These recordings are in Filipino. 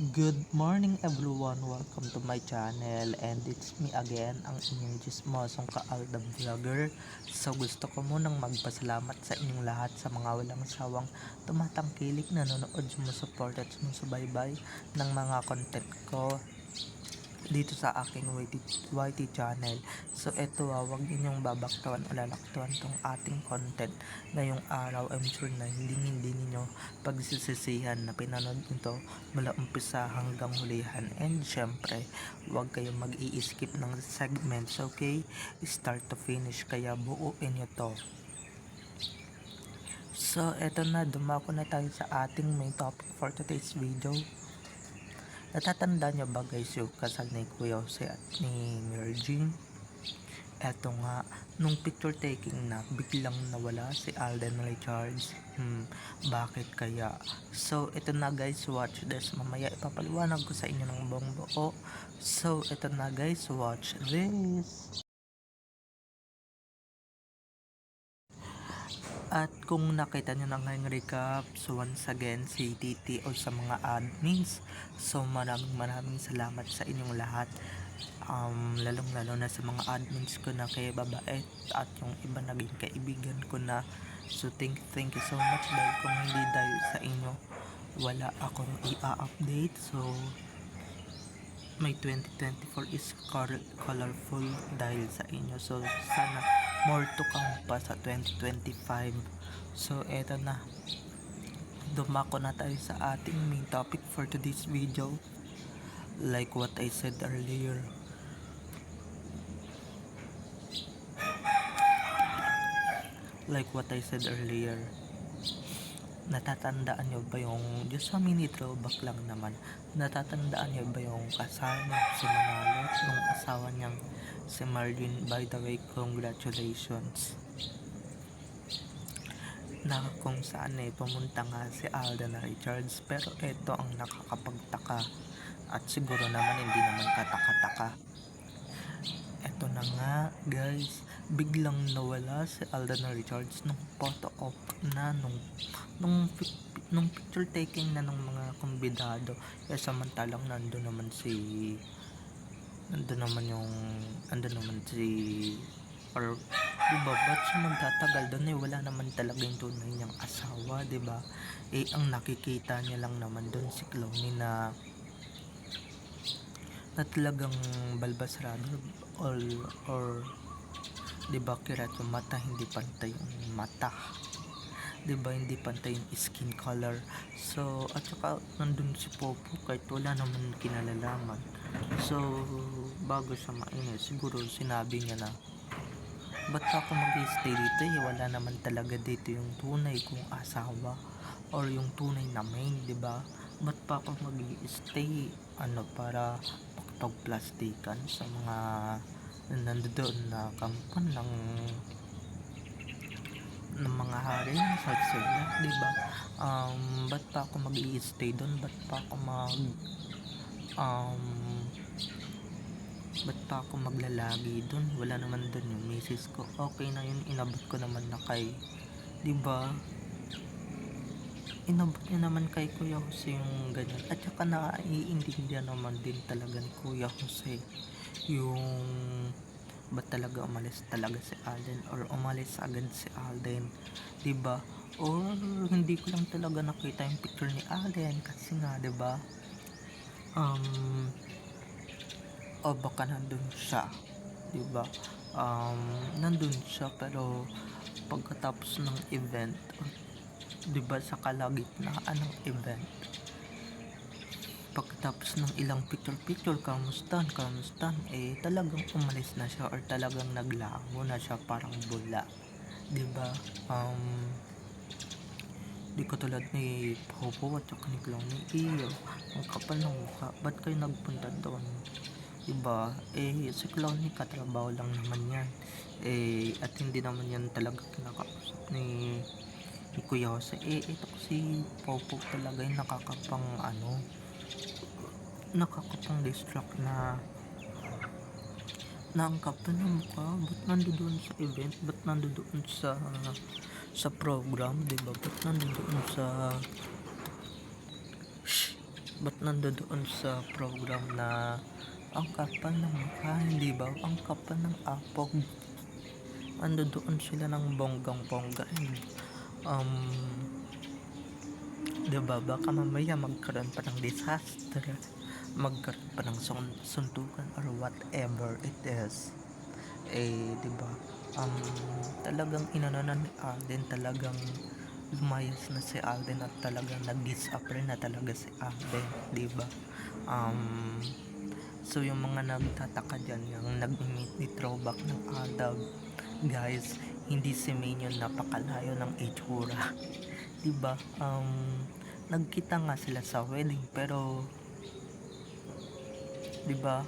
Good morning everyone, welcome to my channel and it's me again, ang inyong chismosong ka-Alda Vlogger. So gusto ko munang magpasalamat sa inyong lahat sa mga walang sawang tumatangkilik, nanonood, sumusupport at sumusubaybay ng mga content ko dito sa aking YT channel. So eto, huwag ninyong babaktawan o lalaktawan tong ating content ngayong araw. I'm sure na hindi ninyo pagsisisihan na pinanood nito mula umpisa hanggang hulihan. And syempre, huwag kayong mag-i-skip ng segments, okay? Start to finish, kaya buuin nyo to. So eto na, dumako na tayo sa ating main topic for today's video. Natatanda nyo ba guys yung kasal ni Kuya Jose at ni Mary Jean? Eto nga, nung picture taking na, biglang nawala si Alden Richards. Bakit kaya? So, ito na guys, watch this. Mamaya ipapaliwanag ko sa inyo ng buong buo. So, ito na guys, watch this. At kung nakita nyo na ngayong recap, so once again, si Titi o sa mga admins, so maraming salamat sa inyong lahat. Lalong lalo na sa mga admins ko na kay Babait at yung iba naging kaibigan ko na. So thank you so much, dahil kung hindi dahil sa inyo, wala akong i-update. So my 2024 is colorful dahil sa inyo. So sana more to come pa sa 2025. So eto na, dumako na tayo sa ating main topic for today's video. Like what I said earlier, natatandaan nyo ba yung, just a mini throwback lang naman, natatandaan nyo ba yung kasama si Manalo nung asawa niyang si Marlene? By the way, congratulations. Na kung saan pumunta nga si Alden Richards, pero eto ang nakakapagtaka at siguro naman hindi naman kataka-taka. Eto na nga guys, biglang nawala si Alden Richards nung photo op na nung picture taking na ng mga kumbidado. Samantalang nandun naman si or diba, ba't siya magtatagal doon? Wala naman talaga yung tunay niyang asawa, diba? Ang nakikita niya lang naman doon si Clooney na talagang balbasrado or diba, kirat yung mata, hindi pantay yung mata, diba, hindi pantay yung skin color. So at saka nandun si Popo kahit wala naman kinalalaman. So bago siya mainis, siguro sinabi niya na, ba't ako mag-stay dito? Wala naman talaga dito yung tunay kong asawa or yung tunay na main, diba? Ba't pa ako mag-stay para makapagplastikan sa mga nandoon na kampan ng mga hari sa sila, diba? Ba't pa ako mag-stay doon? Ba't pa ako maglalagi doon? Wala naman doon yung misis ko. Okay na yun, inabot ko naman na kay, diba, inabot niya naman kay Kuya Jose yung ganyan. At saka naiintindihan naman din talaga ni Kuya Jose yung ba't talaga umalis talaga si Alden or umalis agad si Alden, diba? Or hindi ko lang talaga nakita yung picture ni Alden kasi nga, diba, o baka nandun siya, diba? Nandun siya pero pagkatapos ng event, diba, sa kalagitnaan ng event, pagkatapos ng ilang picture kamustan, talagang umalis na siya or talagang naglango na siya, parang bula, diba? Di katulad ni Popo at saka ni Clooney. Ang kapal ng mukha, ba't kayo nagpunta doon, diba? Si Clooney katrabaho lang naman yan, at hindi naman yan talaga kinakausap ni Kuya Jose. Ito si Popo talaga yung nakakapang distract na ang kapal ng mukha. Ba't nandoon sa event? Ba't nandoon sa program, diba? Ba't nandoon sa Ba't nandoon sa program na ang kapal ng mukha, hindi ba? Ang kapal ng apog. Nandoon sila ng bonggang-bongga. Um, 'Di ba? Baka mamaya magkaroon pa ng disaster. Magkaroon pa ng suntukan or whatever it is. 'Di ba? Um, Talagang inano na ni Alden, talagang lumayas na si Alden at talagang nag-disappear na talaga si Alden, 'di ba? Um, so yung mga nagtataka dyan, yung nag-meet ni throwback ng Aldab, guys, hindi si Main yung napakalayo ng itsura. 'Di ba? Nagkita nga sila sa wedding pero 'di ba?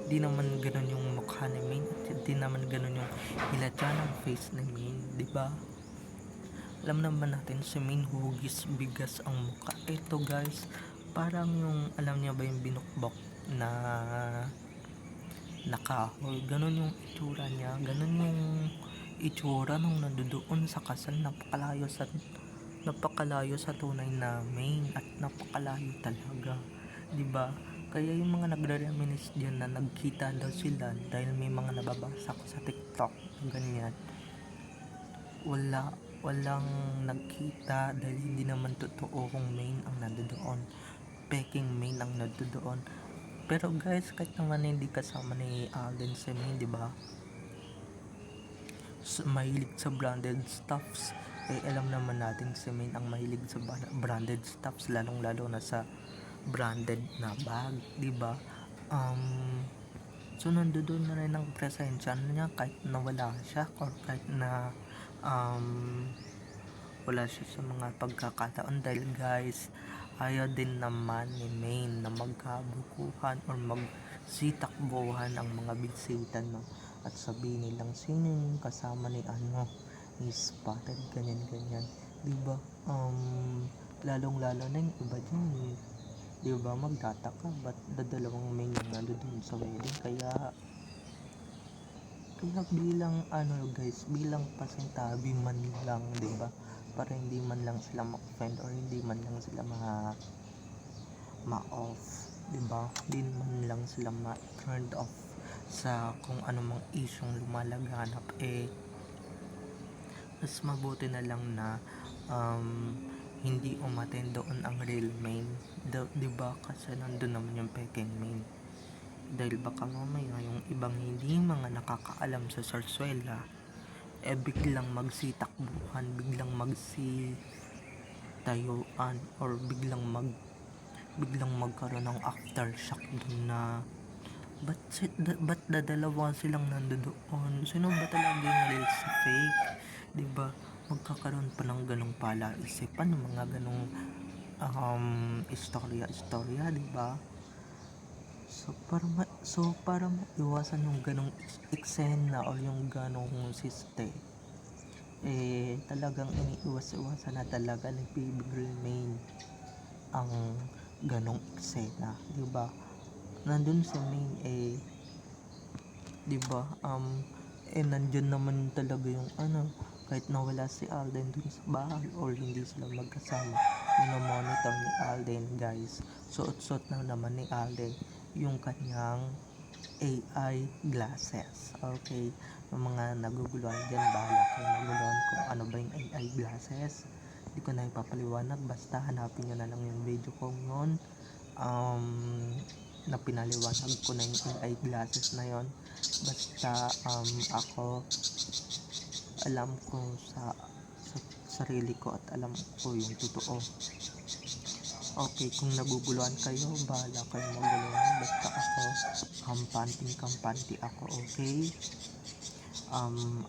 Di naman ganun yung mukha ni Main at di naman ganun yung hilatya ng face ni Main, 'di ba? Alam naman natin si Main hugis bigas ang mukha. Ito guys, parang yung alam niya ba yung binukbok na nakahoy, ganun yung itsura niya, ganun yung itsura nung nandoon sa kasal. Napakalayo sa tunay na Main at napakalayo talaga, 'di ba? Kaya yung mga nagre-reminisce diyan na nagkita daw sila dahil may mga nababasa ko sa TikTok ganyan. Walang nagkita dahil hindi naman totoo kung Main ang nandoon. Peking Main ang nandoon. Pero guys, kahit naman hindi kasama ni Alden si Main, 'di ba? Mahilig sa branded stuffs. Alam naman natin si Main ang mahilig sa branded stuffs, lalong-lalo na sa branded na bag, 'di ba? So nandoon na rin ang presensya niya kahit na wala siya or kahit na wala siya sa mga pagkakataon dahil guys, ayaw din naman ni Main na magkabukuhan or magsitakbuhan ang mga bisita, no? At sabihin nilang sino yung kasama ni ni Spotted, ganyan, 'di ba? Lalong lalo na yung iba dyan, 'di ba? Magtataka ba't dalawang Main yung nandoon sa wedding. Kaya bilang guys, bilang pasintabi man lang, 'di ba? Para hindi man lang sila ma-offend or hindi man lang sila ma-off, 'di ba? Hindi man lang sila ma-turned off sa kung anumang isyong lumalaganap, mas mabuti na lang na hindi umattend doon ang real Main, 'di ba? Kasi nandun naman yung peking Main. Dahil baka mamaya yung ibang hindi mga nakakaalam sa Sarsuela biglang magsitakbuhan, biglang magsitayuan or biglang magkaroon ng aftershock dun na ba't dadalawa silang nandoon, sino ba talaga yung real sa fake, 'di ba? Magkakaroon pa ng ganong palaisipan, ng mga ganong istorya, 'di ba? So para maiwasan yung ganong eksena or yung ganong siste, talagang iniiwas-iwasan na talaga ng Baby Girl Main ang ganong eksena, 'di ba? Nandun sa Main, 'di ba? Nandyan naman talaga yung kahit nawala si Alden dun sa bahay or hindi sila magkasama, minomonitor ni Alden, guys. Suot-suot na naman ni Alden yung kanyang AI glasses. Okay, yung mga naguguluhan dyan, bahala kayo maguluhan kung ano ba yung AI glasses. Hindi ko na ipapaliwanag, basta hanapin nyo na lang yung video ko yun, na pinaliwanag ko na yung AI glasses na yon. Basta ako alam ko sa sarili ko at alam ko yung totoo. Okay, kung naguguluhan kayo, bahala kayo maguluhan. Basta ako, kampante ako, okay?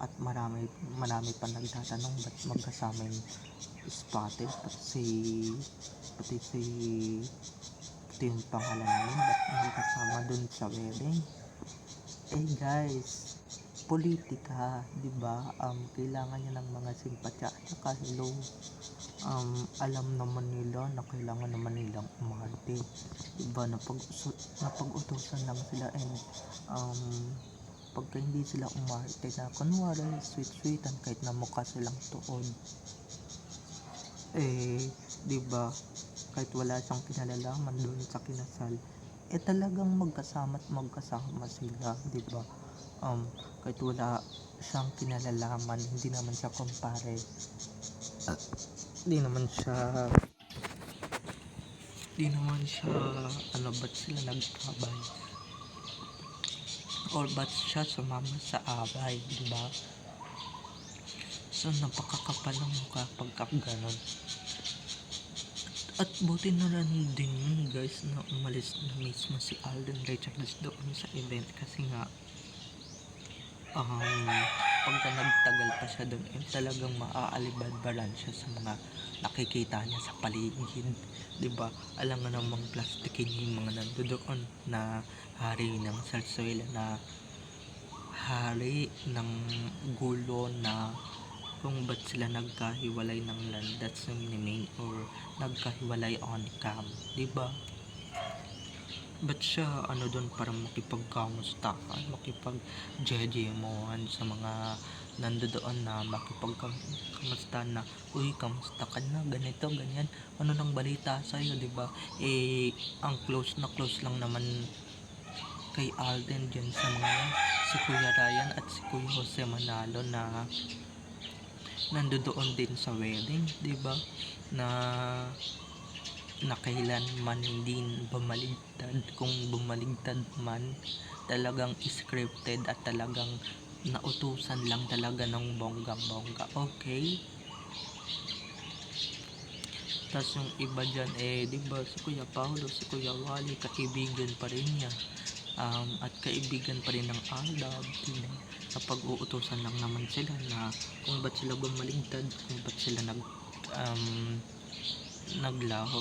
At marami pa nagtatanong ba't magkasama yung Spotted, pati yung pangalan namin, ba't magkasama dun sa wedding? Guys, politika, 'di ba? Kailangan niya ng mga simpatya at saka hello. Alam naman nila na kailangan naman nilang umarte, 'di ba? Napag-utusan lang sila, and pagka hindi sila umarte na kunwari sweet-sweetan kahit na mukha silang tuod, 'di ba? kahit wala siyang kinalalaman doon sa kinasal, eh talagang magkasama at magkasama sila, di ba? Kahit wala siyang kinalalaman, hindi naman siya kumpare, di naman siya, ano, ba't sila nagkabay? Or ba't siya sumama sa away, di ba? So, napakakapal ng mukha pagka ganon. At buti na lang din yun guys na umalis na mismo si Alden Richards doon sa event kasi nga pagka nagtagal pa siya doon eh talagang maaalibadbaran siya sa mga nakikita niya sa paligid, diba? Alam nga namang plastikin yung mga nandoon na hari ng sarsuela, na hari ng gulo, na kung ba't sila nagkahiwalay ng land, that's the meaning, or nagkahiwalay on cam, diba? Ba't siya ano doon para makipagkamustahan, makipag-jejemohan sa mga nandoon, na makipagkamustahan na, uy, kamusta ka na, ganito, ganyan, ano nang balita sa'yo, diba? Eh, ang close na close lang naman kay Alden dyan sa mga yan, si Kuya Ryan at si Kuya Jose Manalo, na nandoon din sa wedding, diba? Na kailanman hindi bumaligtad, kung bumaligtad man talagang scripted at talagang nautusan lang talaga ng bongga-bongga, okay? Tas yung iba dyan eh, diba, si Kuya Paulo, si Kuya Wally, kaibigan pa rin niya, at kaibigan pa rin ng Aldab, diba? Kapag uutusan lang naman sila na kung ba't sila bumaligtad, kung ba't sila naglaho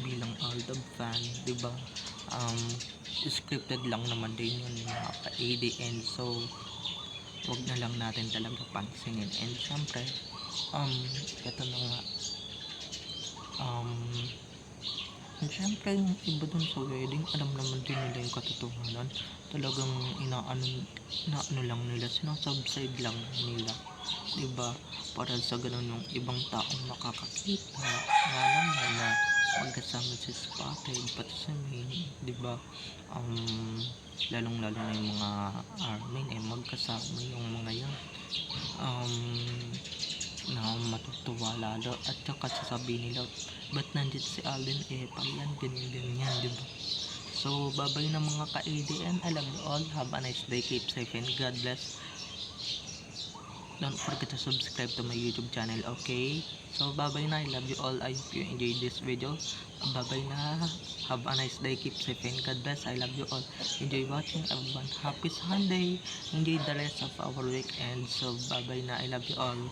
bilang Aldab fan, diba? Scripted lang naman din yun mga ka-ADN, so wag na lang natin talaga pansinin. And syempre eto na nga, and syempre yung iba dun sa wedding, alam naman din nila yung katotohanan, talagang inaano lang nila, sinasubside lang nila, diba? Para sa ganun yung ibang taong makakakita nga naman na magkasama si Spotted pati sa main, diba? Lalong lalo na yung mga Armin eh, magkasama yung mga yan, na matutuwa lalo, at saka sasabihin nila, ba't nandito si Alden eh, pagyan ganyan, diba? So, babay na mga ka-ADN. I love you all. Have a nice day. Keep safe and God bless. Don't forget to subscribe to my YouTube channel, okay? So, bye-bye na. I love you all. I hope you enjoyed this video. Bye-bye na. Have a nice day. Keep safe and God bless. I love you all. Enjoy watching, everyone. Happy Sunday. Enjoy the rest of our weekend. So, bye-bye na. I love you all.